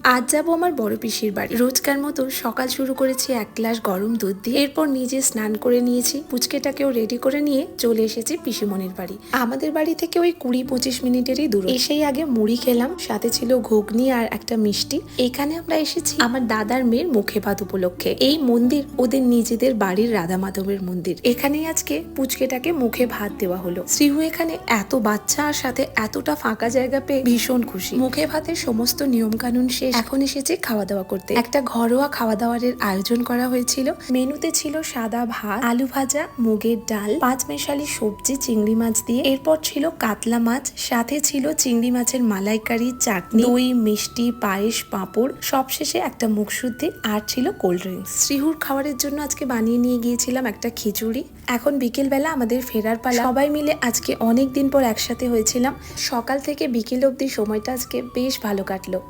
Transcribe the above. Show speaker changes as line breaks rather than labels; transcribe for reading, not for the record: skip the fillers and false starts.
আজ যাবো আমার বড় পিসির বাড়ি। রোজকার মতো সকাল শুরু করেছি এক গ্লাস গরম দুধ দিয়ে। এরপর নিজে স্নান করে নিয়েছি, পুচকেটাকেও রেডি করে নিয়ে চলে এসেছি পিসিমণির বাড়ি। আমাদের বাড়ি থেকে ওই 20-25 মিনিটেরই দূর। এসেই আগে মুড়ি খেলাম, সাথে ছিল ঘুগনি আর একটা মিষ্টি। এখানে আমরা এসেছি আমার দাদার মেয়ের মুখে ভাত উপলক্ষে। এই মন্দির ওদের নিজেদের বাড়ির রাধা মাধবের মন্দির। এখানেই আজকে পুচকেটাকে মুখে ভাত দেওয়া হলো। শ্রীহু এখানে এত বাচ্চা আর সাথে এতটা ফাঁকা জায়গা পেয়ে ভীষণ খুশি। মুখে ভাতের সমস্ত নিয়ম কানুন শেষ, এখন এসেছে খাওয়া দাওয়া করতে। একটা ঘরোয়া খাওয়া দাওয়ারের আয়োজন করা হয়েছিল। মেনুতে ছিল সাদা ভাত, আলু ভাজা, মুগের ডাল, 5 মেশালি সবজি চিংড়ি মাছ দিয়ে। এরপর ছিল কাতলা মাছ, সাথে ছিল চিংড়ি মাছের মালাইকারি, চাটনি, দই, মিষ্টি, পায়েস, পাঁপড়, সবশেষে একটা মুখশুদ্ধি আর ছিল কোল্ড ড্রিঙ্কস। শ্রীহুর খাবারের জন্য আজকে বানিয়ে নিয়ে গিয়েছিলাম একটা খিচুড়ি। এখন বিকেল বেলা আমাদের ফেরার পালা। সবাই মিলে আজকে অনেক দিন পর একসাথে হয়েছিলাম। সকাল থেকে বিকেল অবধি সময়টা আজকে বেশ ভালো কাটলো।